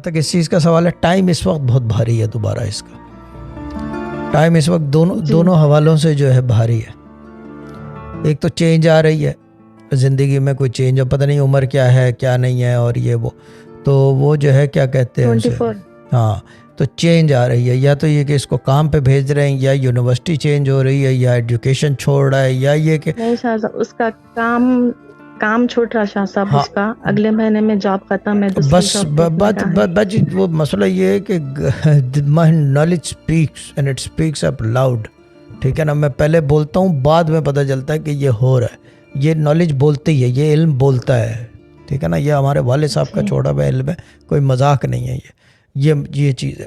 تک اس چیز کا سوال ہے، ٹائم اس وقت بہت بھاری ہے دوبارہ، اس کا ٹائم اس وقت دونوں حوالوں سے جو ہے بھاری ہے. ایک تو چینج آ رہی ہے زندگی میں، کوئی چینج، پتہ نہیں عمر کیا ہے کیا نہیں ہے اور یہ وہ، تو وہ جو ہے کیا کہتے ہیں اسے، ہاں تو چینج آ رہی ہے، یا تو یہ کہ اس کو کام پہ بھیج رہے ہیں، یا یونیورسٹی چینج ہو رہی ہے، یا ایجوکیشن چھوڑ رہا ہے، یا یہ کہ نہیں شاہ صاحب اس کا کام چھوٹ رہا شاہ صاحب، اس کا اگلے مہینے میں جاب ختم ہے، دوسری جاب بس وہ مسئلہ یہ ہے کہ my knowledge speaks and it speaks up loud. ٹھیک ہے نا، میں پہلے بولتا ہوں، بعد میں پتہ چلتا ہے کہ یہ ہو رہا ہے. یہ نالج بولتی ہے، یہ علم بولتا ہے. ٹھیک ہے نا، یہ ہمارے والد صاحب کا چھوڑا ہوا علم ہے، کوئی مذاق نہیں ہے. یہ چیز ہے.